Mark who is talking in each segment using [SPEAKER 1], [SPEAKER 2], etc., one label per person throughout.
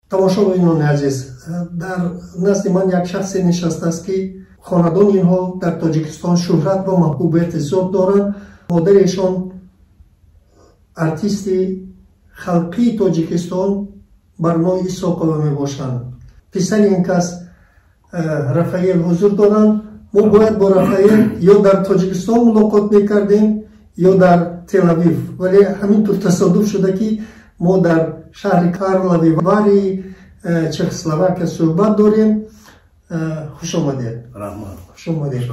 [SPEAKER 1] тамошобинон азиз, дар назди ман як шахсе нишастааст ки хонадони инҳо дар Тоҷикистон шӯҳрат ва маҳбубияти зиёд доранд. модари эшон артисти халқии Тоҷикистон Барной Исоқова мебошанд. писари ин кас Рафаэл ҳузур доранд. мо бояд бо Рафаэл ё дар Тоҷикистон мулоқот мекардем ё дар Тел-Авив, вале ҳаминтур тасодуф шуда ки мо дар шаҳри Карлови Вари Чехословакия суҳбат дорем. хуш омадед. хуш омадед.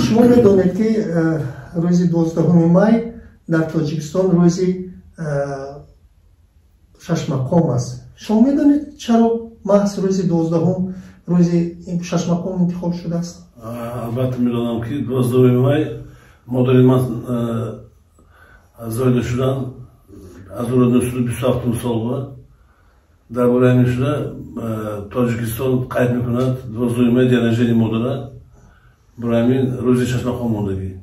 [SPEAKER 1] шумо медонед ки рӯзи 12 май дар Тоҷикистон рӯзи шашмақом аст. шумо медонед чаро маҳз рӯзи 12 рӯзи шашмақом интихоб шудааст?
[SPEAKER 2] албатта медонам ки 12 май модари ман зоида шудан аз 1927 сол ба дар бораи ин шуда Тоҷикистон қайд мекунад 12 май ден рождени модара. бораи ин рӯзи шашмақом мондагӣ.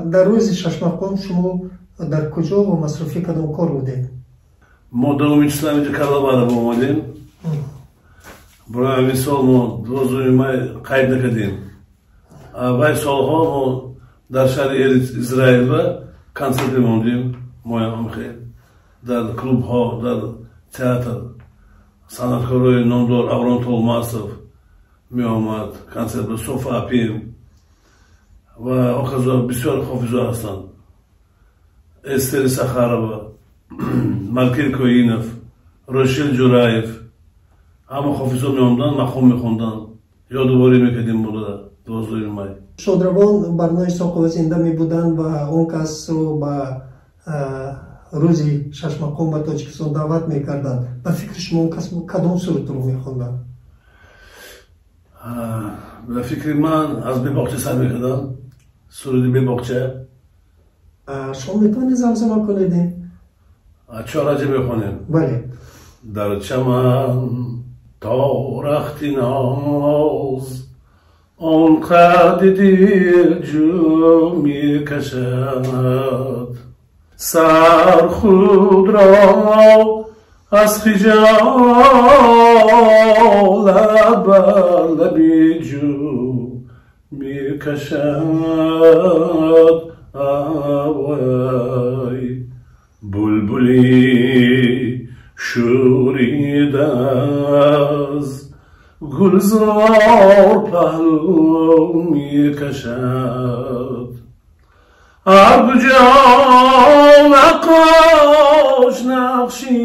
[SPEAKER 1] дар рӯзи шашмақом шумо дар куҷо ва масруфи кадом кор будед?
[SPEAKER 2] мо дуввумин числа инҷо Карловара омадем. бораи ин сол мо 12 май қайд накардем. аввали солҳо мо дар шаҳри Израил ва консерт мемондем. моям хел дар клубҳо, дар театр санъаткорои номдор Аврон Толмасов меомад, консерт ба Софа Апим ва оказо бисёр хофизо ҳастанд. Эстери Сахарова, Малкир Коинов, Рошил Ҷураев, ҳама хофизо меомданд, махом мехонданд. ёдоварӣ мекардем модара 12 май.
[SPEAKER 1] шодравон Барной Исоқова зинда мебуданд ва он касро ба рӯзи шашмақом ба Тоҷикистон даъват мекарданд. ба фикри шумо он кас кадом сурутро мехонданд?
[SPEAKER 2] ба фикри ман аз бебоғча сар мекардам. суруди бебоғча.
[SPEAKER 1] шумо метавонед замзама кунед?
[SPEAKER 2] чораҷа мехонем.
[SPEAKER 1] бале.
[SPEAKER 2] дар чаман то рахти ноз он қадди дилҷӯ мекашад сар худро аз хиҷолат бар лаби ҷӯ мекашад. авай булбули шӯрида аз гулзор паҳлӯ мекашад. ҳаркуҷо нақош нақши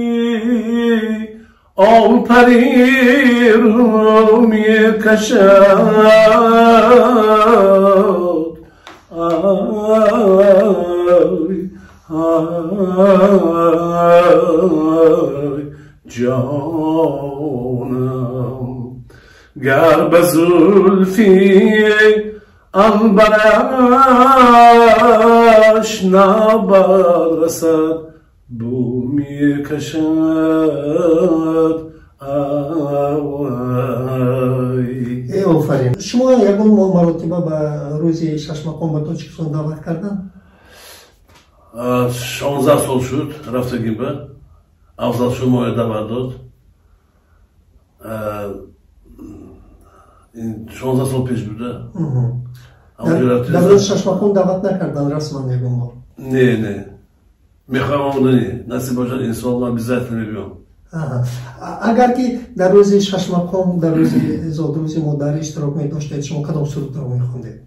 [SPEAKER 2] олпариро мекашад. ҷонам гар ба зулфи анбараш навбат расад бу мекашад. авай.
[SPEAKER 1] офарин. шумо ягон маротиба ба рӯзи шашмақом ба Тоҷикистон даъват карданд?
[SPEAKER 2] 16 сол шуд рафтагим ба афзал шуд моя даъват дод. 16 сол пеш буда.
[SPEAKER 1] дар рӯзи шашмақом даъват накарданд расман ягон бор?
[SPEAKER 2] не мехоҳам омадани насиб бошад ин сол ман обязательно мебиём.
[SPEAKER 1] агар ки дар рӯзи шашмақом дар рӯзи зодрӯзи модар иштирок медоштед, шумо кадом сурутро мехондед?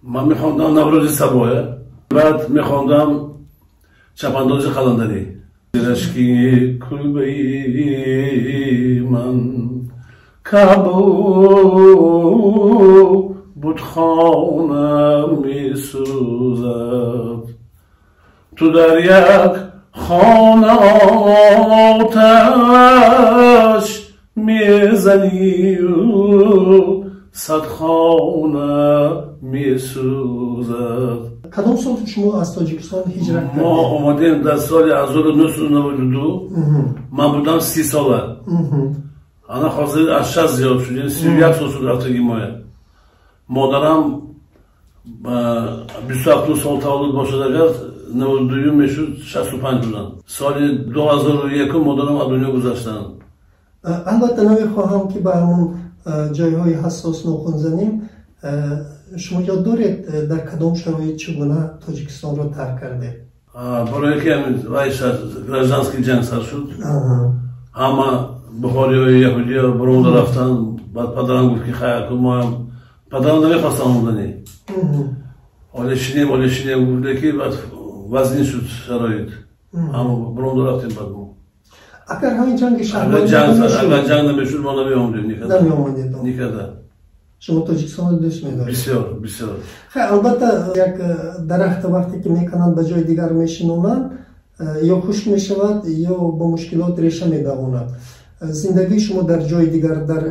[SPEAKER 2] ман мехондам наврӯзи сабоя, баъд мехондам чапандози қаландарӣ. рашки кулбаи ман кабу будхона месӯзад. ту дар як خانه آتش میزنی و صد خانه میسوزد.
[SPEAKER 1] کدام سال شما از تاجیکستان هجرت کردید؟
[SPEAKER 2] ما آمدیم در سال 1992. من بودم 30 ساله. انا حاضر از 60 زیاد شدیم. 31 سال شد رفتگی ماه. مادرم 27 سال تولد باشد اگر 92 мешуд 65 буданд. Соли 2001 модарам аз дунё гузаштанд.
[SPEAKER 1] البته نمیخواهم که به همون جایهای حساس ناخن زنیم. شما یاد دارید در کدام شرایط چگونه تاجیکستان رو ترک کرده؟
[SPEAKER 2] برای که гражданский جنگ سر شد، همه بخاری های یهودی ها برون رفتن. بعد پدرم گفت که خیلی کن، ما هم پدرم نمیخواستم اومدنی. حالا شینیم گفته که بعد وزنی شد شرایط، همه برون رفتیم. بعد ما
[SPEAKER 1] اگر همین جنگ شهرهای
[SPEAKER 2] اگر جنگ نمیشد ما نمیامدیم. نیکده
[SPEAKER 1] شما تاجیکستان رو دوست می‌دارید؟
[SPEAKER 2] بسیار.
[SPEAKER 1] خیلی البته یک درخت وقتی که میکنند به جای دیگر میشینونند یا خشک میشود یا با مشکلات ریشه میدواند. زندگی شما در جای دیگر در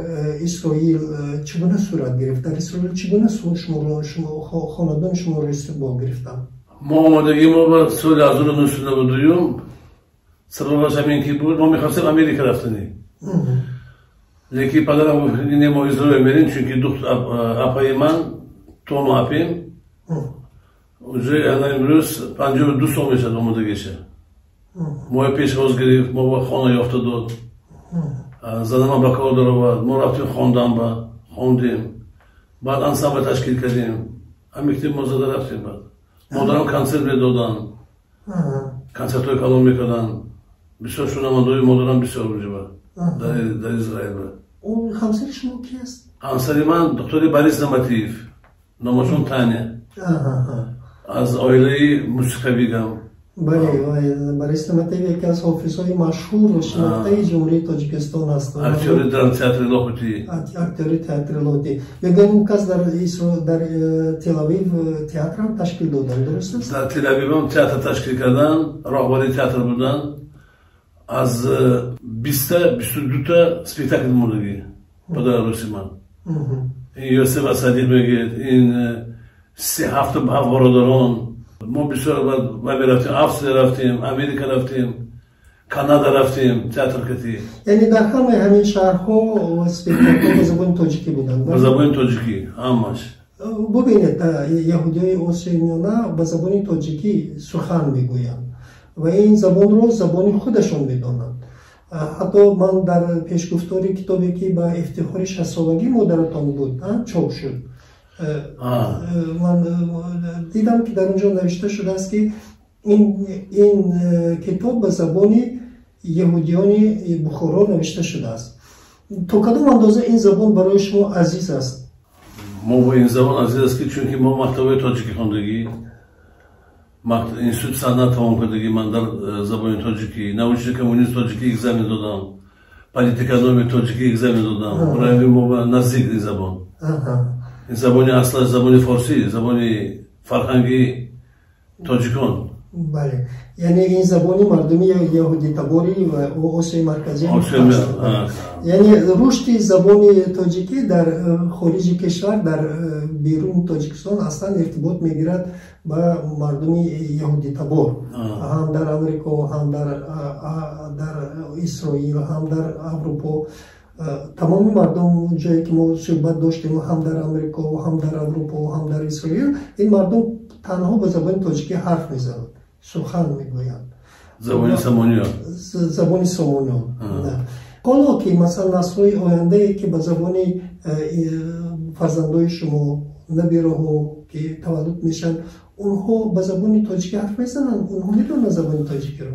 [SPEAKER 1] اسرائیل چگونه صورت گرفت؟ در اسرائیل چگونه شما خاندان شما رو استقبال گرفتن؟
[SPEAKER 2] ما آمادگی ما با سال 1992 سببش همین که بود، ما می‌خواستیم امریکا رفتنی. لیکن پدرم گفت که ما اسرائیل میریم چون که اپای من تون و اپیم اونجا امروز 52 سال میشه آمادگیشه. ما پیشواز گرفت، ما با خانه یافته داد. زنم با کار داره، ما رفتیم خواندیم. بعد انسامبل تشکیل کردیم. امیکتیم ما زده رفتیم. بعد مادرم کنسرت میدادن، کنسرت‌های کلام میکردن. بسیار شنونده‌های مادرم بسیار بوده در اسرائیل.
[SPEAKER 1] اون همسر شما کی است؟
[SPEAKER 2] همسر من دکتر باریس نماتیف، نامشون تانیه. از عائله موسیقی‌گم.
[SPEAKER 1] بله، باریس نماتیف یکی از حافظهای مشهور و شناخته جمهوری تاجیکستان است.
[SPEAKER 2] اکتور در تئاتر لاهوتی.
[SPEAKER 1] اکتور تئاتر لاهوتی. یگانه کس در تل آویو تئاتر هم تشکیل دادن، درست است؟
[SPEAKER 2] در تل آویو هم تئاتر تشکیل کردن، راهبر تئاتر بودن. از 20 تا 22 تا سپیکتاکل موندگی پدر روسی من. این یوسف اسدی میگه، این 3-7 برادران. ما بسیار بعد رفتیم، افسر رفتیم، امریکا رفتیم، کانادا رفتیم، تئاتر کردیم.
[SPEAKER 1] یعنی در همین شهرها اسپیکتاکل به زبان تاجیکی بودن؟
[SPEAKER 2] به زبان تاجیکی همش.
[SPEAKER 1] ببینید یهودیای آسیای میانه به زبان تاجیکی سخن میگویند و این زبان رو زبان خودشون میدانند. حتی من در پیشگفتاری کتابی که به افتخار 60 سالگی مادرتان بود چاپ شد، من دیدم که در اونجا نوشته شده است که این کتاب به زبان یهودیان بخارا نوشته شده است. تا کدام اندازه این زبان برای شما عزیز است؟
[SPEAKER 2] ما با این زبان عزیز است که چون که ما مکتب تاجیکی خواندگی، اینستیتوت صنعت تمام کردگی من در زبان تاجیکی، نوشته کمونیست تاجیکی اگزامی دادم، پالیتیکانومی تاجیکی اگزامی دادم. برای ما نزدیک این زبان. این زبانی اصلا زبانی فارسی، زبانی فرهنگی تاجیکان. بله،
[SPEAKER 1] یعنی این زبانی مردمی یهودی تباری و آسیای مرکزی هست. یعنی رشد زبان تاجیکی در خارج کشور، در بیرون تاجیکستان اصلا ارتباط میگیرد با مردمی یهودی تبار، هم در امریکا، هم در اسرائیل، هم در اروپا. تمام مردم جایی که ما صحبت داشتیم، هم در امریکا و هم در اروپا و هم در اسرائیل، این مردم تنها به زبان تاجیکی حرف میزنند، سخن میگویند.
[SPEAKER 2] زبان سامانیان.
[SPEAKER 1] زبان سامانیان. حالا که مثلا نسل‌های آینده که به زبان فرزندای شما، نبیره‌ها که تولد میشن، اونها به زبان تاجیکی حرف میزنند، اونها میدونن زبان تاجیکی رو.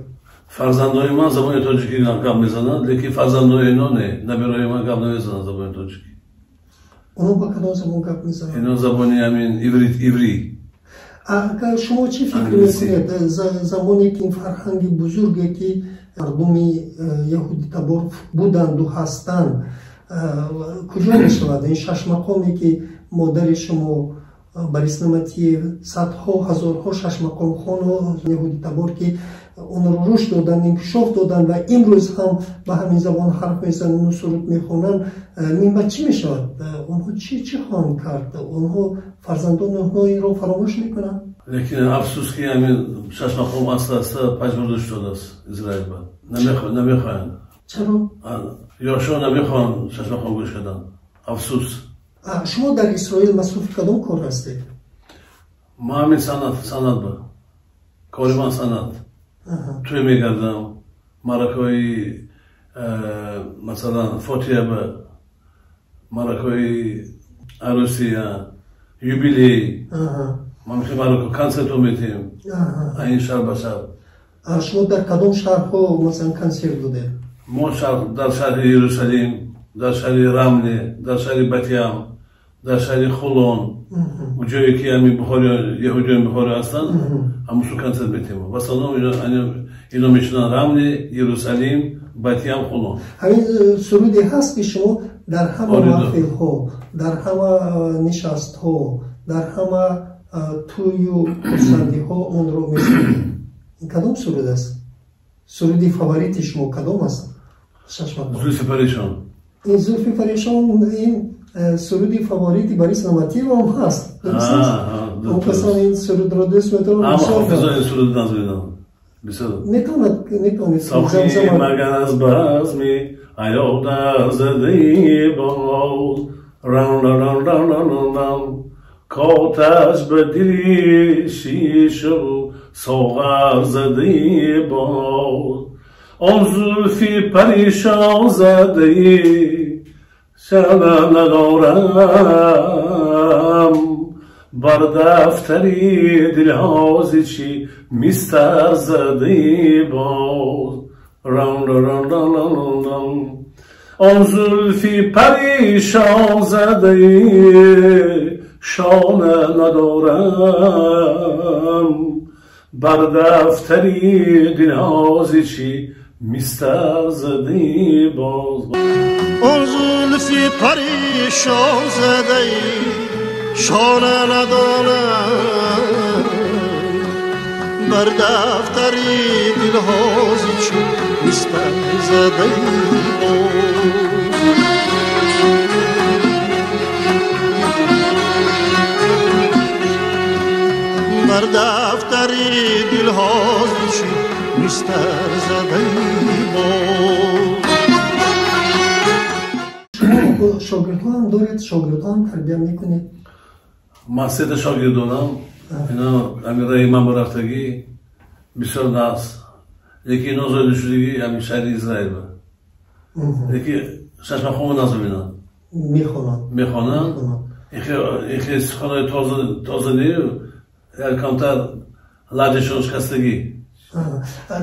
[SPEAKER 2] فرزندای من زبان تاجیکی گپ میزنند، لیکن فرزندای اینا نه، نبیرهای من گپ نمیزنند زبان تاجیکی.
[SPEAKER 1] اونا با کدام زبان گپ میزنند؟
[SPEAKER 2] اینا زبانی همین عبری.
[SPEAKER 1] اگر شما چی فکر میکنید زمانی که این فرهنگ بزرگی که مردم یهودی تبار بودند و هستند کجا میشود؟ این 6 مقامی که مادر شما باریس نماتیف، صدها هزارها 6 مقام خان یهودی تبار که اون رو رشد دادن، انکشاف دادن و امروز هم به همین زبان حرف میزنن و سرود میخونن، این چی میشود؟ اونها چی خواهند کرد؟ اونها فرزندان اونها این رو فراموش میکنن؟
[SPEAKER 2] لیکن افسوس که همین 6 مقام اصلا پژمرده شده است اسرائیل. نمیخواهند.
[SPEAKER 1] چرا؟
[SPEAKER 2] یا نمیخواهند 6 مقام گوش کردن. افسوس.
[SPEAKER 1] شما در اسرائیل مصروف کدام کار هستید؟
[SPEAKER 2] ما همین صنعت با. کاری من سند توی میگردم مرکای مثلا فوتیه به مرکای عروسی یوبیلی ما میخویم مرکای کنسرت میتیم این شهر بشر.
[SPEAKER 1] شما در کدام شهرها مثلا کنسرت بوده؟
[SPEAKER 2] ما در شهر یروشلیم، در شهر رمله، در شهر بتیام، در شهر خولون و جایی که همین بخاری یهودیان بخاری هستن همون کنسرت میتیم. مثلا اینا میشنن رمله، یروشلیم، بتیام، خولون.
[SPEAKER 1] همین سرودی هست که شما در همه محفل ها، در همه نشست ها، در همه توی و خرسندی ها اون رو میسنید. این کدام سرود است؟ سرودی فاوریت شما کدام است؟
[SPEAKER 2] زلف پریشان.
[SPEAKER 1] این زلف پریشان این سرودی فاوریتی برای سلامتی هم هست. درست است؟ اون کسان این سرود را دوست می‌دارن.
[SPEAKER 2] اما حافظ این سرود نازیدن. بسیار.
[SPEAKER 1] نتوانید.
[SPEAKER 2] ساخی مگن از بزمی ایاب در زدی باز ران کاتش به دلی شیش و ساغر زدی باز آن زلفی پریشان زدی شب ندارم بر دفتری دلهازی چی میستر زدی باز ران آن زلفی پریشان زدی شانه ندارم بر دفتری دلهازی چی میستر زدی باز
[SPEAKER 3] آن زلفی پریشان زدی شانه ندارم بر دفتری دلهازی چی میستر زدی باز بر دفتری دلهازی چی میستر زدی باز.
[SPEAKER 1] شما شاگردان دارید؟ شاگردان تربیت میکنید؟
[SPEAKER 2] من 3 شاگرد دارم. اینا امیرای من برفتگی بسیار ناس. یکی نازل شدگی همین شهر اسرائیل با. یکی ششمخون نازل میخونن. یکی سخنای تازه نیو کمتر لحجهشون شکستگی.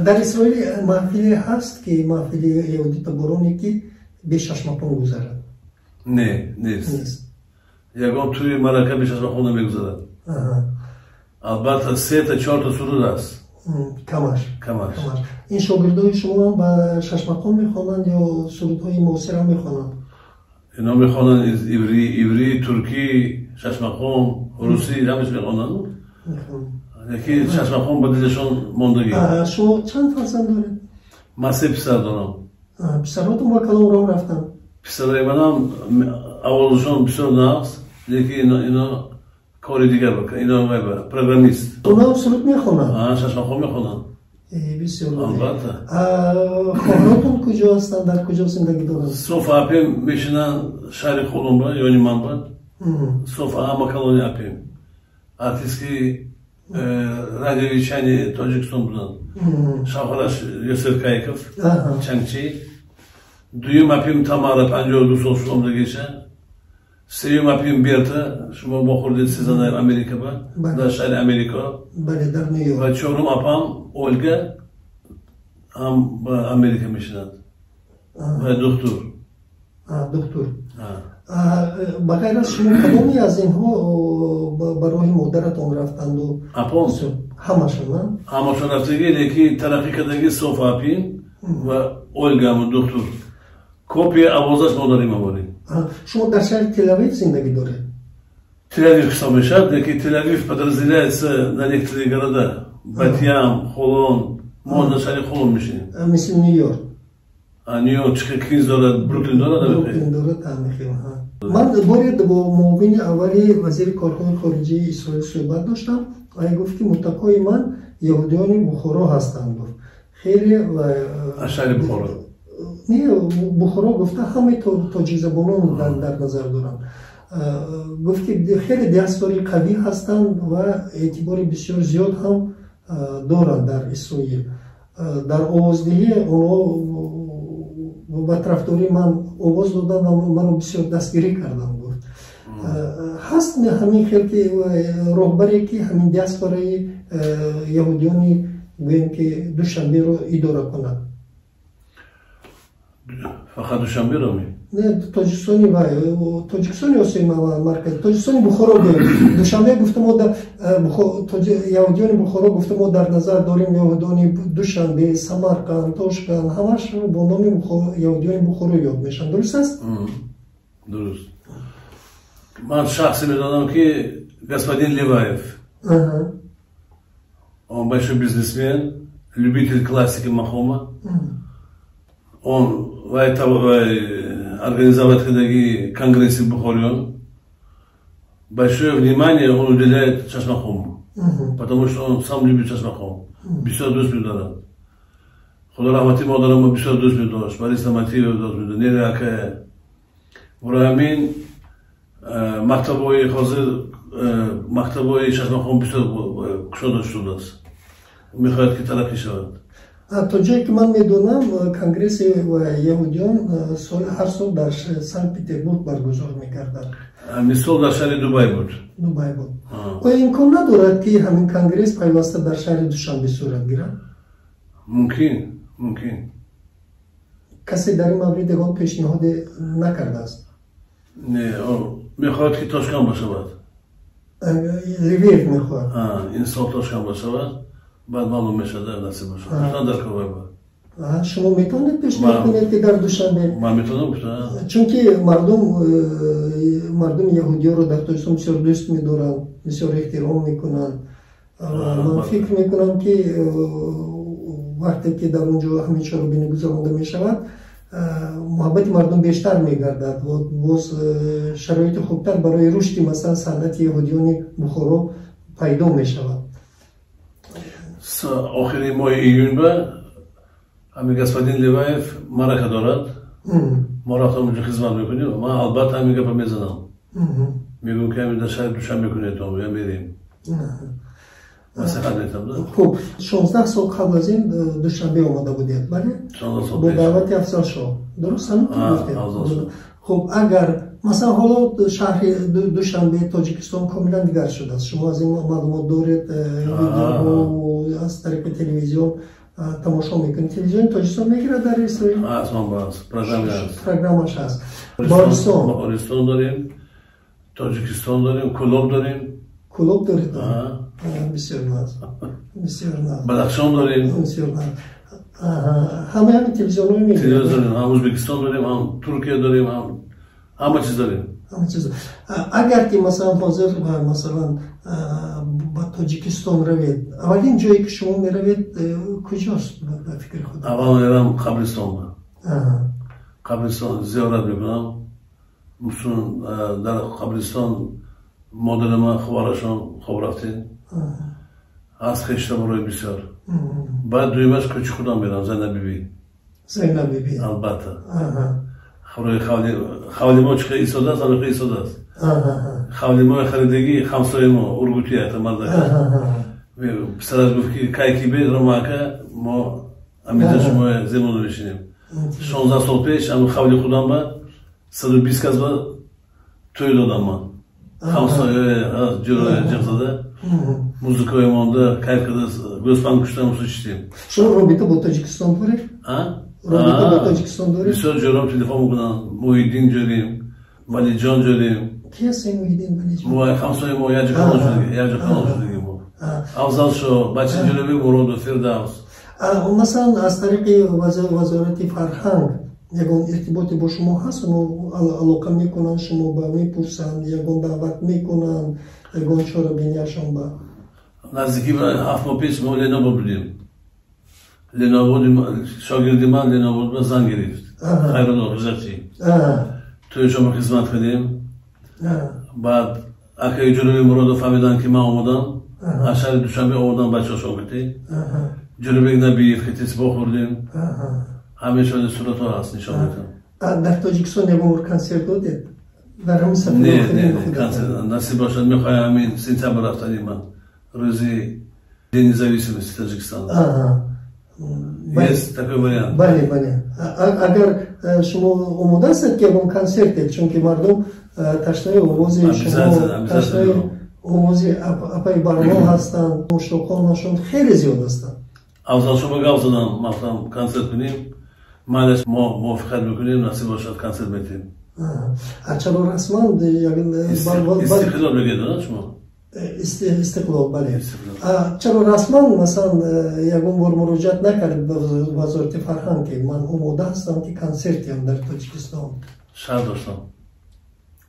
[SPEAKER 1] در اسرائیل محفلی هست که محفلی یهودی تبارونی که به ششمخون گذارد؟
[SPEAKER 2] نه نیست. یکم توی مرکه به ششمخون نمیگذارد. البته 3 تا 4 تا سرود است.
[SPEAKER 1] کمش. این شاگردای شما با ششمخون میخوانند یا سرودهای معاصر هم میخوانند؟
[SPEAKER 2] اینا میخوانند عبری، ترکی، ششمخون، روسی همش میخوانند. یکی ششمخون با دلشون ماندگی.
[SPEAKER 1] شما چند فرزند دارید؟
[SPEAKER 2] من 3 پسر دارم.
[SPEAKER 1] پسراتون با کدام راه رفتن؟
[SPEAKER 2] پسرای منم اولشون بسیار ناس. یکی اینا کاری دیگر بکنن. اینا پروگرامیست.
[SPEAKER 1] اونا هم سرود میخوانند؟
[SPEAKER 2] ششمخون میخوانند.
[SPEAKER 1] بسیار
[SPEAKER 2] البته.
[SPEAKER 1] خواهراتون کجا هستند؟ در کجا زندگی دارند؟
[SPEAKER 2] صوف اپیم میشنن شهر خودم با یعنی من با صوف اما کلونی اپیم ارتیسکی رادیویچانی تاجیکستان بودن شاخرش یوسف کایکوف چنگچی دویم اپیم تماره 52 سال شدم دیگه سوم اپیم بیرته شما با خوردید سیزن امریکا با در شهر امریکا
[SPEAKER 1] در نیویورک
[SPEAKER 2] و چهارم اپام اولگا هم با امریکا میشنند و دکتر
[SPEAKER 1] بغیر از شما کدامی از اینها برای مادرتان رفتند و
[SPEAKER 2] اپام همشون رفتگی یکی ترقی کردگی صوف اپین و اولگا و دکتر کپی آوازش مادری مباری.
[SPEAKER 1] شما در شهر تل اویو زندگی دارید؟
[SPEAKER 2] تل اویو حساب میشد یکی تل اویو подразделяется на некоторые города بتیام، خولون ما در شهر خولون میشیم
[SPEAKER 1] مثل نیویورک
[SPEAKER 2] نیویورک چیز دارد بروکلین دارد
[SPEAKER 1] من باید با معاون اولی وزیر کارهای خارجه اسرائیل صحبت داشتم و گفت که متقای من یهودیان بخارا هستند خیلی
[SPEAKER 2] اشعار بخارا
[SPEAKER 1] نه بخارا گفته همه تاجیک زبانان در نظر دارم گفت که خیلی دیاسپوری قوی هستند و اعتبار بسیار زیاد هم دارند در اسرائیل. در آوازدهی اونا با طرفداری من آواز دادن و منو بسیار دستگیری کردن بود. هست همین خیلی رهبری که همین دیاسپورای یهودیانی گویم که دوشنبه رو اداره کنند.
[SPEAKER 2] فقط دوشنبه رو می؟
[SPEAKER 1] نه، تاجیکستانی آسیای مرکز، تاجیکستانی بخارا گویم. دوشنبه گفتم ما در یهودیان بخارا گفتم ما در نظر داریم یهودیان دوشنبه، سمرقند، تاشکند همش با نام یهودیان بخارا یاد میشن. درست است؟
[SPEAKER 2] درست. من شخصی میدانم که господин Леваев, он большой бизнесмен, любитель классики Махома. Он организовать такие конгрессы в Бухаре. Большое внимание он уделяет Чашмахому, потому что он сам любит Чашмахом. Бисер дост мидарад. Худа рахмати модарама бисер дост мидарад. Борис Наматиев дост мидарад. Нери акая. Урамин мактабои хозир мактабои Чашмахом бисер кушода шудас. Михоят ки тараққӣ шавад.
[SPEAKER 1] تا جایی که من میدونم کنگرس یهودیان هر سال در سن پترزبورگ برگزار میکردن.
[SPEAKER 2] مثال در شهر دوبای بود.
[SPEAKER 1] دوبای بود. آیا امکان ندارد که همین کنگرس پیوسته در شهر دوشنبه صورت گیرد؟
[SPEAKER 2] ممکن.
[SPEAKER 1] کسی در این مورد دیگر پیشنهاد نکرده است؟
[SPEAKER 2] نه، میخواد که تاشکند باشد.
[SPEAKER 1] لیویف میخواد.
[SPEAKER 2] این سال تاشکند باشد. بعد معلوم میشه در نصیب باشد. در کوبای بود.
[SPEAKER 1] شما میتونید پیشنهاد کنید که در دوشنبه؟
[SPEAKER 2] من میتونم گفتم.
[SPEAKER 1] چون که مردم یهودی رو در تاجیکستان بسیار دوست میدارن، بسیار احترام میکنن. من فکر میکنم که وقتی که در اونجا همین چهاربینی گذرانده میشود محبت مردم بیشتر میگردد و باز شرایط خوبتر برای رشد مثلا صنعت یهودیان بخارا پیدا میشود.
[SPEAKER 2] آخرین ماه ایون به همین господин Леваев معرکه دارد. ما رفتم اونجا خدمت میکنیم. من البته همین گپ میزنم. میگم که همین در شهر دوشنبه کنید تا یا میریم.
[SPEAKER 1] خب 16 سال قبل از این دوشنبه آمده بودید، بله؟
[SPEAKER 2] 16 سال
[SPEAKER 1] با دعوت افضل شاه. درست هم گفتید؟ خب اگر مثلا حالا شهر دوشنبه تاجیکستان کاملا دیگر شده است. شما از این معلومات دارید و از طریق تلویزیون تماشا میکنید. تلویزیون تاجیکستان میگیره در اسرائیل؟
[SPEAKER 2] اصلا باز
[SPEAKER 1] پروگرامش هست.
[SPEAKER 2] بارستان داریم، تاجیکستان داریم، کلوب داریم.
[SPEAKER 1] کلوب دارید؟ بسیار ناز.
[SPEAKER 2] بدخشان داریم.
[SPEAKER 1] بسیار ناز. همه تلویزیون رو میگیریم.
[SPEAKER 2] تلویزیون داریم، هم ازبکستان داریم، هم ترکیه داریم، همه چیز داریم.
[SPEAKER 1] اگر که مثلا حاضر مثلا با تاجیکستان روید، اولین جایی که شما میروید کجاست به فکر خود؟
[SPEAKER 2] اول میرم قبرستان. قبرستان زیارت میکنم. مثلا در قبرستان مادر من خوارشان خوب رفتین. از خشته برای بسیار. بعد دویمش کوچی خودم میرم زینب بیبی. البته. خورای خوالی ما چه ایستاده است، آنها ایستاده است. خوالی ما خریدگی خمسای ما اورگوتی اعتماد داریم. پسر از گفت که کایکی بید رو ما امیده شما زمانو بشینیم. 16 سال پیش اما خوالی خودم با 120 کس با توی دادم من. خمسای جلوی جغزاده. موزیکای مانده کایف کده گوزپند کشتم و سوچتیم.
[SPEAKER 1] شما رابطه با تاجیکستان دارید؟ رابطه با تاجیکستان دارید؟
[SPEAKER 2] بسیار جورم تلفن میکنن. محیدین جوریم، ولی جان جوریم.
[SPEAKER 1] کی هستین محیدین ولی جان؟
[SPEAKER 2] خمسای ما یه جا کانال شدگی ما. افضل شو بچه جلوی مراد و فردوس.
[SPEAKER 1] مثلا از طریق وزارت فرهنگ یگان ارتباطی با شما هست و علاقه میکنن شما با میپرسن یگان دعوت میکنن یگان چرا بینیشان با
[SPEAKER 2] نزدیکی به 7 ماه پیش ما لنوبود بودیم. شاگردی من لنوبود به زن گرفت. خیرون رزرچی توی شما خدمت کردیم. بعد اکه جلوی مراد فهمیدن که من آمدم از شهر دوشنبه آمدم بچه ها شاگردی جلوی نبی خیتیس بخوردیم. همیشه صورت ها هست نشان میدم.
[SPEAKER 1] در تاجیکستان یکم کنسرت دادید؟ در همین سفر
[SPEAKER 2] نه کنسرت نصیب باشد میخوایم همین سنتبر رفتنی من روزی независимости Таджикистана. Есть такой вариант.
[SPEAKER 1] Бале. Агар шумо омода ҳастед ки ягон консерте, чунки мардум ташнаи овози шумо, ташнаи овози апаи барномаҳо ҳастанд, муштоқонашон хеле зиёд ҳастанд.
[SPEAKER 2] Афзал шумо гап задам, мафтам концерт кунем, майли мо мувофиқат мекунем, насиб бошад концерт метем.
[SPEAKER 1] Чаро расман
[SPEAKER 2] истиқлол мегӯед шумо?
[SPEAKER 1] Истиқлол, бале. Чаро расман масалан ягон бор муроҷиат накардед ба вазорати фарҳанг ки ман омода ҳастам ки консертиям дар Тоҷикистон?
[SPEAKER 2] Шарт доштам.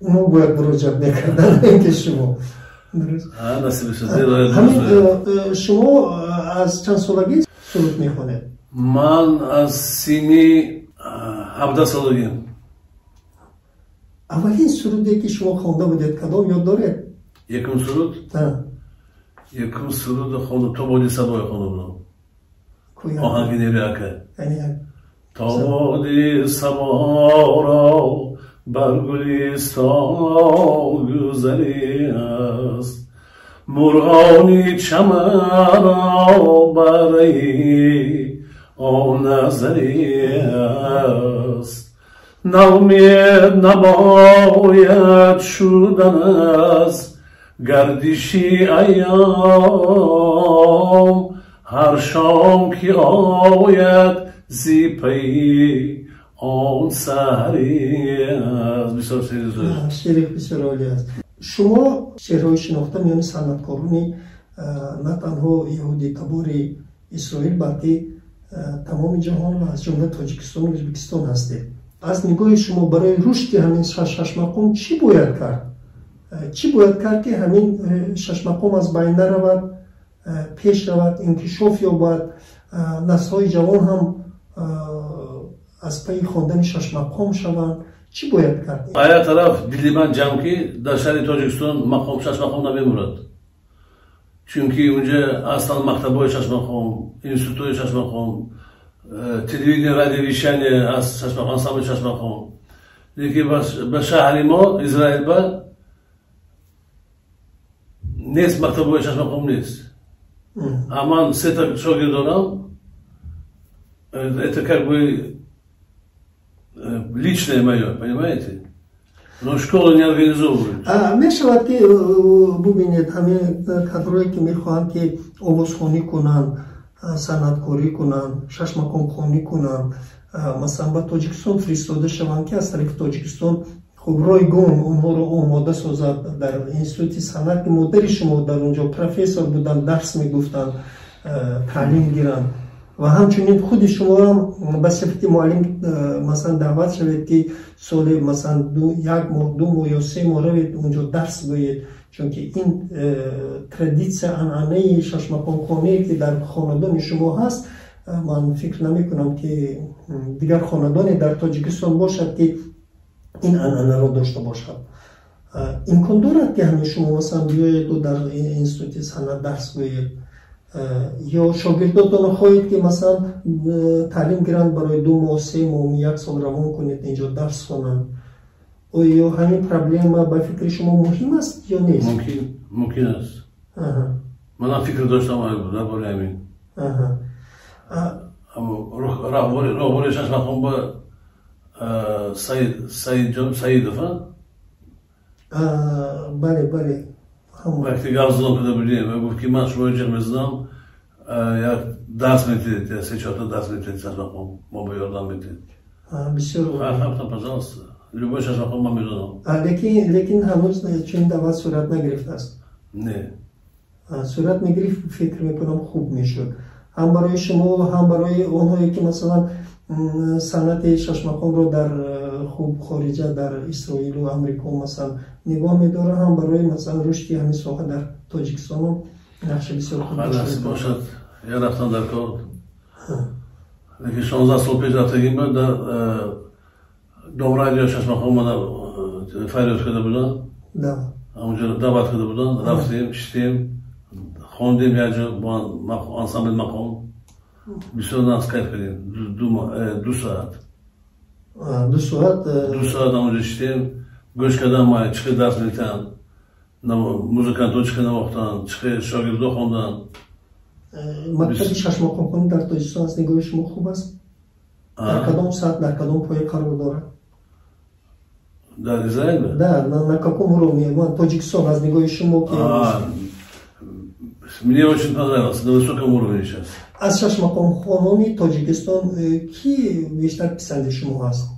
[SPEAKER 1] Оно бояд муроҷиат мекардан, не ки шумо.
[SPEAKER 2] Насиб шуд.
[SPEAKER 1] Ҳамин шумо аз чанд солагӣ суруд мехонед?
[SPEAKER 2] Ман аз сини 17 солагиам.
[SPEAKER 1] Аввалин суруде ки шумо хонда будед кадом ёд доред?
[SPEAKER 2] Якум суруд? Якум суруд хонда то боди сабои хонда будам. Оҳанги Нери ака. То боди саборо бар гулистон гузари аст, мурғони чамаро бараи он назари аст. ناامید نباید شدن از گردشی ایام، هر شام که آید زی پی آن سحری است. بسیار
[SPEAKER 1] شعر بسیار عالی است. شما شعرهای شناخته میان صنعتکاران نه تنها یهودی تبار اسرائیل بلکه تمام جهان و از جمله تاجیکستان و ازبکستان هستید. از نگاه شما برای رشد همین شش مقام چی باید کرد؟ چی باید کرد که همین شش مقام از بین نرود، پیش رود، انکشاف یابد، نسل‌های جوان هم از پی خواندن شش مقام شوند؟ چی باید کرد؟
[SPEAKER 2] آیا طرف دیدی من جمع کی در شهر تاجیکستان مقام شش مقام نمیمورد، چونکی اونجا اصلا مکتب‌های شش مقام، انستیتوی شش مقام، تلویزیون رادیویشنی از شش مقام، سامي شش مقام. لیکن به شهر ما اسرائیل با نیست، مکتب‌های شش مقام نیست. اما سه تا شاگرد دارم، это как бы личное мое, понимаете? Но школа не организовывает.
[SPEAKER 1] میشود که ببینید همه کادرایی که میخواهند که آوازخوانی کنند، صنعتکاری کنند، شش مقام خوانی کنند، مثلا به تاجیکستان فرستاده شوند که از طریق تاجیکستان خب رایگان اونها رو آماده سازد. در انستیتوت صنعت مادری شما در اونجا پروفسور بودن، درس میگفتن، تعلیم گیرند و همچنین خود شما هم به صفت معلم مثلا دعوت شوید که سال مثلا یک ماه، 2 ماه یا 3 ماه روید اونجا درس گویید، چون که این تردیسیون عنعنه شش مقام خوانی که در خاندان شما هست، من فکر نمی کنم که دیگر خاندانی در تاجیکستان باشد که این عنعنه را داشته باشد. امکان دارد که همه شما مثلا بیایید و در انستیتوت صنعت درس گویید، یا شاگرداتان خواهید که مثلا تعلیم گیرند برای 2 ماه، 3 ماه، 1 سال روان کنید اینجا درس خوانند. یا همین پرابلم به فکر شما مهم است یا نیست؟
[SPEAKER 2] ممکن است. من فکر داشتم درباره همین. راهبر شش مقام با سعید دفعه؟
[SPEAKER 1] بله.
[SPEAKER 2] وقتی گفت زدم که بودیم گفت که من شما اینجا میزنم یک درس میتید، یا 3-4 تا درس میتید شش مقام، ما با یاردم میتید.
[SPEAKER 1] بسیار
[SPEAKER 2] خوب. پس любой شش مقام من میدونم.
[SPEAKER 1] لیکن هنوز چون دعوت صورت نگرفته است.
[SPEAKER 2] نه.
[SPEAKER 1] صورت میگرفت فکر میکنم خوب میشد. هم برای شما هم برای اونهایی که مثلا صنعت شش مقام رو در خوب خارجه در اسرائیل و امریکا مثلا نگاه میداره، هم برای مثلا رشدی همین ساحه در تاجیکستان نقش بسیار خوب
[SPEAKER 2] داشته باشد. یا رفتن در کار. لیکن 16 سال پیش رفتگیم بود در دامرای شش مقام من فریاد کرده بودن. اونجا دعوت کرده بودن، رفتیم، شدیم، خواندیم یه جا با انسامبل مقام. بسیار ناز کردیم 2 ساعت.
[SPEAKER 1] 2 ساعت؟
[SPEAKER 2] 2 ساعت اونجا شدیم، گوش کردم ما چه درس میتن، موزیکانتو چه نواختن، چه شاگردو خوندن.
[SPEAKER 1] مکتب ششماقان در تاجیکستان از نگاه شما خوب است؟ در کدام سطح در کدام پایه قرار دارد؟
[SPEAKER 2] در اسرائیل؟
[SPEAKER 1] на каком уровне? Таджикистан از نگاه شما که
[SPEAKER 2] мне очень понравился, на высоком уровне сейчас.
[SPEAKER 1] از ششماقان خانان تاجیکستان کی بیشتر پسند شما هست؟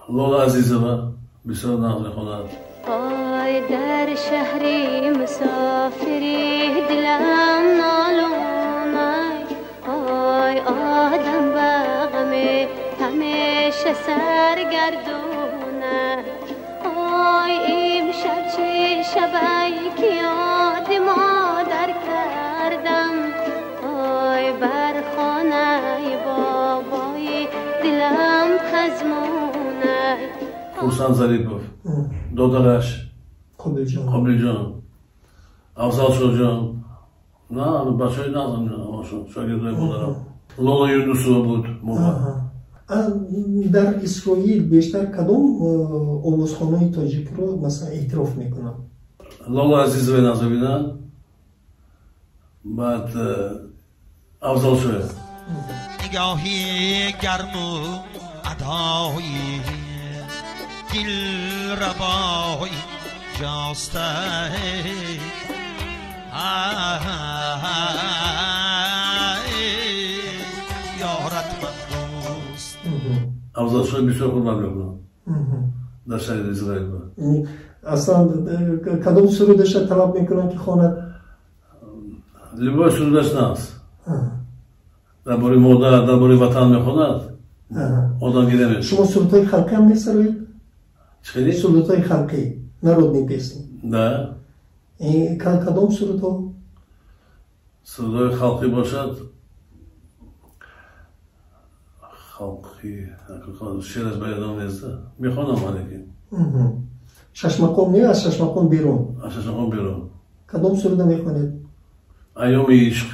[SPEAKER 2] لولا عزیزова بسیار نازک خانم.
[SPEAKER 4] آی در شهری مسافری دلم نالونای آی آدم بغمه همیشه سرگردونه آی امشب چه شبایی که یاد مادر کردم آی بر خانه بابای دلم خزمونه
[SPEAKER 2] Хурсан Зарипов, Додараш, Қобилҷон, Афзалшоҷон, бачаҳои назм шогирдои мо дарам. Лола Юнусова буд моҳа.
[SPEAKER 1] در اسرائیل بیشتر کدام آوازخوان‌های تاجیک رو مثلا اعتراف میکنن؟
[SPEAKER 2] لولا عزیزова назовидан, بعد Афзалшоя.
[SPEAKER 3] نگاهی گرم و ادایی دل ربای جاسته یارت من دوست
[SPEAKER 2] Афзалшоя бисёр хурмат мекунам дар шаҳри Израил.
[SPEAKER 1] اصلا کدام سرودش را طلب میکنن که خواند؟
[SPEAKER 2] Любой сурудаш наст. дар бори модар, дар бори ватан мехонад. Одам гире мешавад.
[SPEAKER 1] شما سرودهای خلقی هم میسروید؟
[SPEAKER 2] چی؟
[SPEAKER 1] سرودهای خلقی، народные песни.
[SPEAKER 2] Да.
[SPEAKER 1] کدام سرودها؟
[SPEAKER 2] سرودهای خلقی باشد. خلقی شعر از بیادم نیسته. میخوانم ولیکن.
[SPEAKER 1] ششماقان نه از ششماقان بیرون.
[SPEAKER 2] از ششماقان بیرون.
[SPEAKER 1] کدام سروده میخوانید؟
[SPEAKER 2] ایام عشق.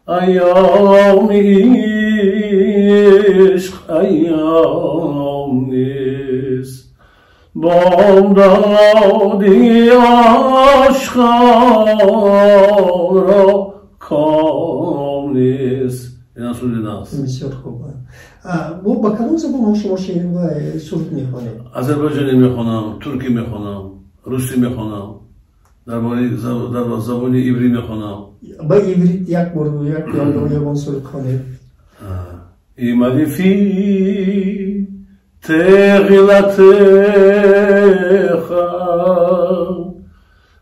[SPEAKER 2] ایام عشق ایام نیست بامدادی عشقان را کام نیست. این هم سروده ناست.
[SPEAKER 1] بسیار خوب. با کدام زبان شما شعر و سرود میخوانید؟
[SPEAKER 2] آذربایجانی میخوانم، ترکی میخوانم، روسی میخوانم، در زبان عبری میخوانم.
[SPEAKER 1] با عبری یک بار یک یابان سرود خوانید.
[SPEAKER 2] ایمالی فی تغیلتخ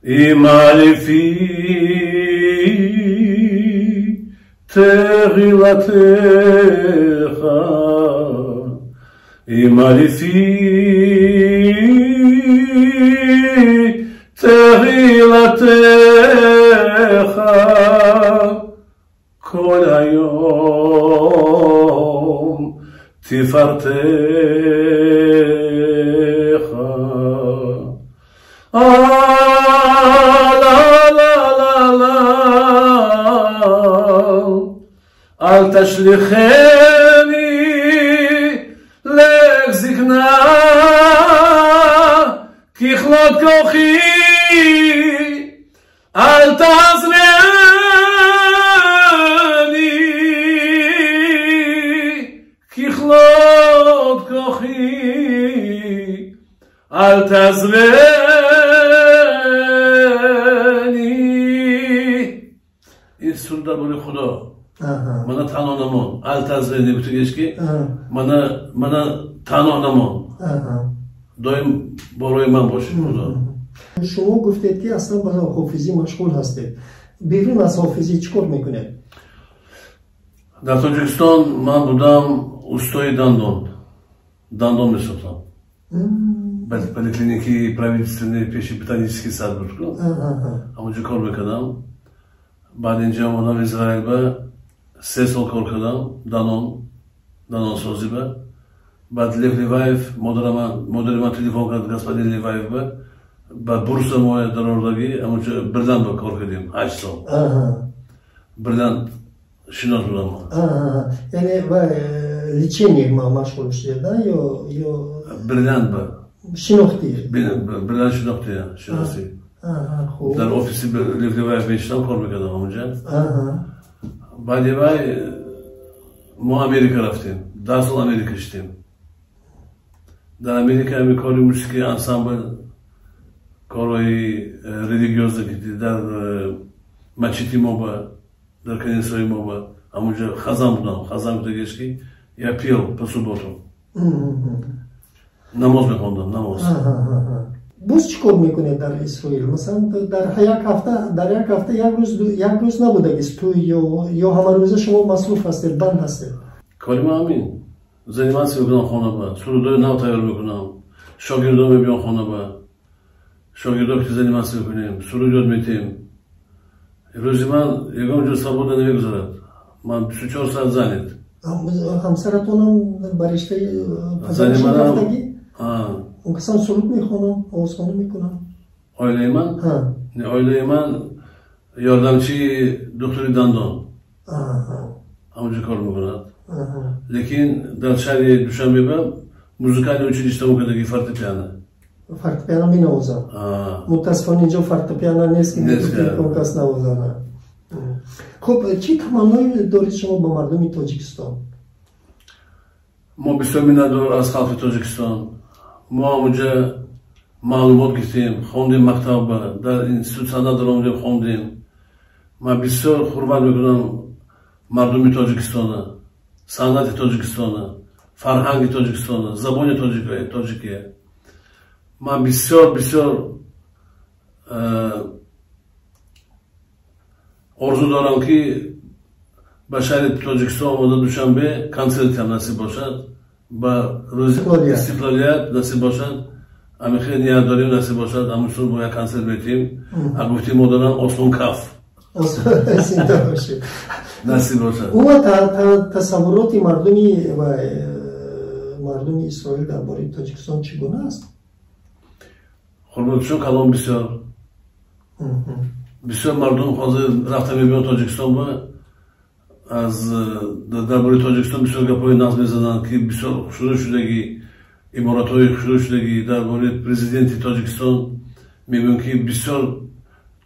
[SPEAKER 2] ایمالی فی تغیلتخ ایمالی فی تغیلتخ کل ایام تفرتخ لا لا لا لا التشلخني لك زكنا كيخلط كوخي التزرني كيخلط كوخي التزرني این سرود درباره خدا مانا تنها نمان التزرنی بتوگیش که مانا تنها نمان دایم بالای من باشه خدا.
[SPEAKER 1] شما گفتید که اصلا با حافظی مشغول هستید. بیرون از حافظی چیکار میکنید؟
[SPEAKER 2] در تاجیکستان من بودم استای دندان میساختم. поликлиники правительственные пешеботанический сад بود. همونجا کار میکردم. بعد اینجا اومدم اسرائیل به 3 سال کار کردم دندان سازی به. بعد لیو لیوایف مادر من تلفن کرد господин لیوایف به بورس ما در اوردگی همونجا birden به کار کردیم 8 سال. birden شناس بودم.
[SPEAKER 1] یعنی лечением مشغول شدید یا
[SPEAKER 2] birden به
[SPEAKER 1] شناختی؟
[SPEAKER 2] birden شناختی شناسی.
[SPEAKER 1] خوب
[SPEAKER 2] در ofisi لفلوای بیشتر کار میکردم اونجا. بعد یه وقت ما امریکا رفتیم. 10 سال امریکا شدیم. در امریکا همی کاری موسیقی انسامبل کارهای ریلیگیوزه کردیم. در مسجدی ما با در کنیسه ما با اونجا خزان بودم. خزان بوده گشتی یا پیل پسوباتو. نماز میخوندم نماز.
[SPEAKER 1] باز چیکار میکنه در اسرائیل؟ مثلا در یک هفته یک روز نبوده است تو یا همه روز شما مصروف هستید بند هستید؟
[SPEAKER 2] کاری ما همین زنیماسی میکنم خانه با سرودای نو تیار میکنم شاگردان میبینم خانه با شاگردان که زنیماسی میکنیم سرود یاد میتیم روزی من یکم جور سابوده نمیگذارد من 24 ساعت زنید
[SPEAKER 1] همسرتون هم برشته پزشکی رفتگی؟ اون کسان سرود میخونم آوازخوانی میکنم
[SPEAKER 2] آیله من؟ آیله من یاردمچی دکتری دندان همونجا کار میکند لیکن در شهر دوشنبه با موزیکال училище میکنه فورتپیانو
[SPEAKER 1] فورتپیانو می نوازم متاسفانه اینجا فورتپیانو نیست که میتونم کس نوازم خب چی تمنایی دارید شما با مردم تاجیکستان؟
[SPEAKER 2] ما بسیار میندار از خلق تاجیکستان ما اونجا معلومات گرفتیم خوندیم مکتب در اینستیتوت صنعت اونجا خوندیم ما بسیار قربان میکنم مردم تاجیکستان صنعت تاجیکستان فرهنگ تاجیکستان زبان تاجیکیه ما بسیار آرزو دارم که به شهر تاجیکستان آمده دوشنبه کنسرت هم نصیب باشد با روز استقلالیت نصیب باشد همین خیلی نیاداری نصیب باشد همونشون با یک کنسرت بیتیم اگه گفتیم ما دارم آسمان کف نصیب باشد
[SPEAKER 1] او تصورات مردم اسرائیل درباره تاجیکستان چگونه است؟
[SPEAKER 2] خوربتشون کلام بسیار مردم حاضر رفتن میبینن تاجیکستان با از درباره تاجیکستان بسیار گپای نظم میزدن که بسیار شروع شدگی امارات‌های شروع شدگی درباره پرزیدنت تاجیکستان میگن که بسیار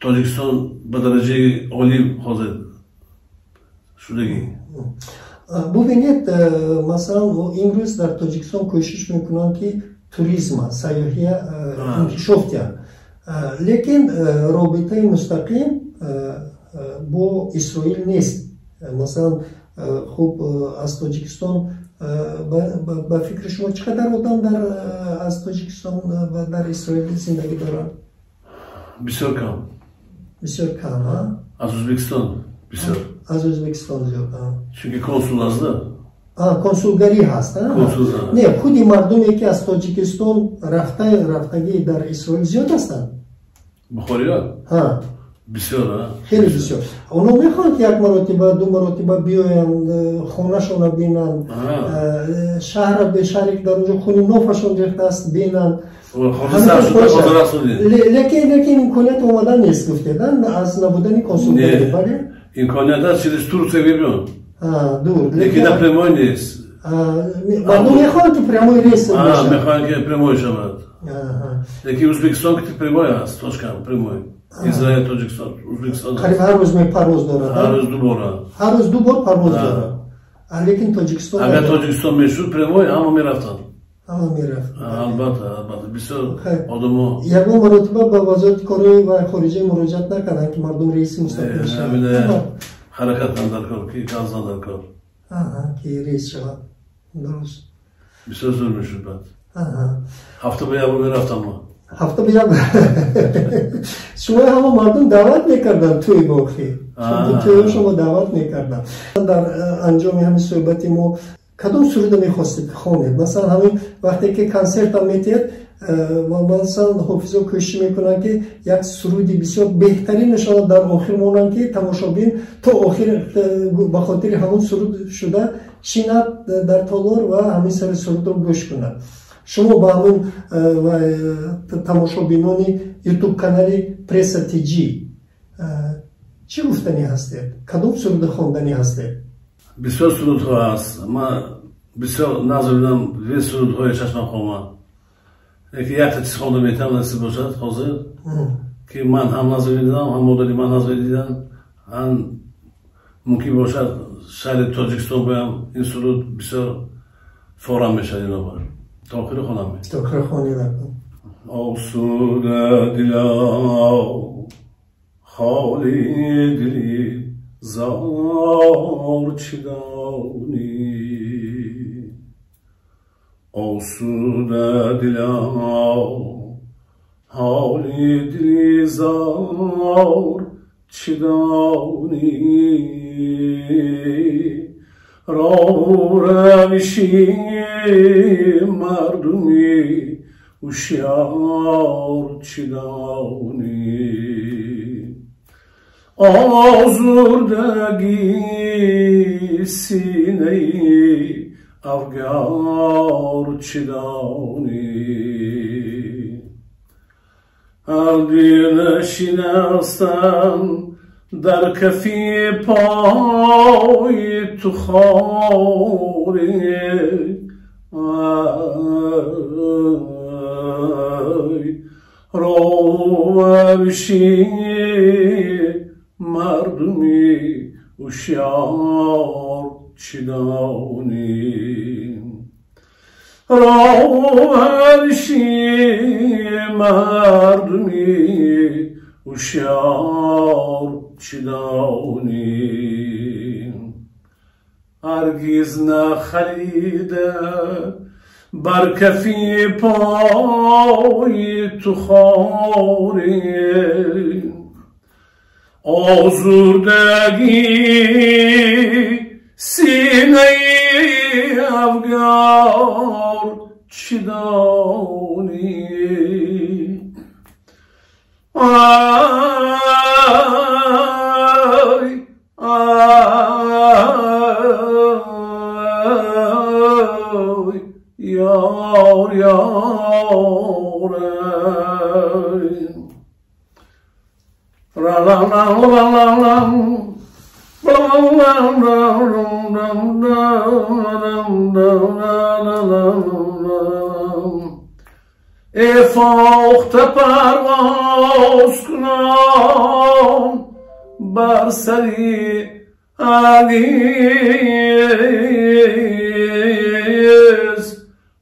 [SPEAKER 2] تاجیکستان به درجه عالی حاضر شدگی
[SPEAKER 1] ببینید مثلا امروز در تاجیکستان کوشش میکنن که توریسم سیاحی انکشاف دهند لیکن رابطه مستقیم با اسرائیل نیست مثلا خوب از تاجیکستان با فکر شما چقدر آدم از تاجیکستان و در اسرائیل زندگی دارن؟
[SPEAKER 2] بسیار کم
[SPEAKER 1] ها؟
[SPEAKER 2] از ازبکستان بسیار
[SPEAKER 1] از ازبکستان زیاد
[SPEAKER 2] چونکه کنسول هست
[SPEAKER 1] کنسولگری هست نه خودی مردمی که از تاجیکستان رفتگی در اسرائیل زیاد هستند
[SPEAKER 2] بخاری ها؟ بسیار
[SPEAKER 1] خیلی بسیار اونا میخوان که یک مرتبه دو مرتبه بیاین خونهشون بینن شهر به شهری که در اونجا خونی نوفشون ریخته است بینن لیکن امکانیت اومدن نیست گفتیدن از نبودن کنسولگری بله
[SPEAKER 2] امکانیت هست چیزش Турция берем
[SPEAKER 1] دور
[SPEAKER 2] لیکن прямой نیست
[SPEAKER 1] مردم میخوان که прямой ریس بشه
[SPEAKER 2] میخوان که прямой شود لیکن ازبکستان که прямой هست точка прямой اسرائیل تاجیکستان ازبکستان
[SPEAKER 1] قریب هر روز پرواز داره
[SPEAKER 2] هر روز دو بار
[SPEAKER 1] پرواز داره لیکن تاجیکستان
[SPEAKER 2] اگر تاجیکستان میشد прямой همه میرفتن البته بسیار آدم
[SPEAKER 1] یکم مرتبه به وزارت کارهای و خارجه مراجعت نکردن که مردم رئیس مستقل شد
[SPEAKER 2] حرکت هم در کار که کانزان در کار
[SPEAKER 1] که رئیس شد درست
[SPEAKER 2] بسیار زور میشد بعد هفته به یابو میرفتم ما
[SPEAKER 1] هفته به یابو شما همه مردم دعوت میکردن توی باقی توی شما دعوت میکردن در انجام همین صحبت ما کدوم سرود میخواستید خوانید مثلا همین وقتی که کنسرت هم میتید مثلا حافظا کوشش میکنن که یک سرودی بسیار بهترین نشان در آخر مونن که تماشابین تا آخر به خاطر همون سرود شده شیند در تالار و همین سر سرود رو گوش کنن شما با همون تماشابینان یوتیوب کانال پرس تیجی چی گفتنی هستید؟ کدوم سرود خواندنی هستید؟
[SPEAKER 2] بسیار سرودها هست من بسیار نظریدم وی سرودهای چشمم خوامن یکی یک تا چیز خونده میتونم نصیب باشد حاضر که من هم نظری دیدم هم مادری من نظری دیدن هم ممکن باشد شهر تاجیکستان بایم این سرود بسیار فورم بشد اینا بار تا آخر خونم
[SPEAKER 1] تا آخر خونی نکن
[SPEAKER 2] آسوده دلم خالی دلی زار چی دانی آسوده دلم حالی دلی زار چی دانی رو روشی مردمی هوشیار چی دانی آزردگی سینه افگار چی دانی هر دیر نشینستم در کفی پای تو خاری روشی مردمی هوشیار چی دانی روشی مردمی هوشیار چی دانی هرگز نخلیده بر کفی پای تو خاری آزردگی سینه افگار چی دانی آی آی یار یار را لا لا لا لا افاخت پرواز کنم بر سری علیز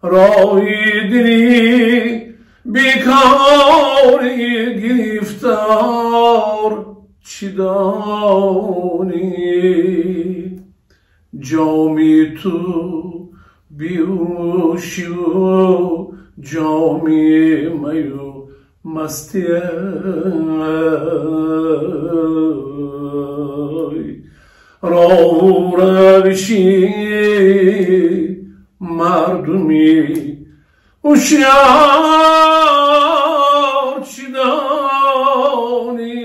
[SPEAKER 2] رای دلی بیکاری گرفتار چی دانی جامی تو بیوشی و جامی میو مستی رو روشی مردمی هوشیار چی دانی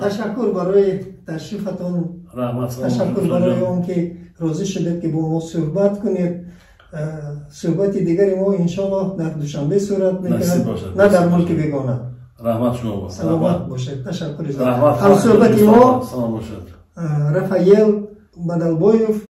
[SPEAKER 1] تشکر برای تشریفتان تشکر برای اون که راضی شدید که با ما صحبت کنید صحبت دیگری ما انشاءالله در دوشنبه صورت میکنند نه در ملک بیگانه
[SPEAKER 2] رحمت شما
[SPEAKER 1] سلامت باشید تشکر هم صحبت ما رفایل بدلبویف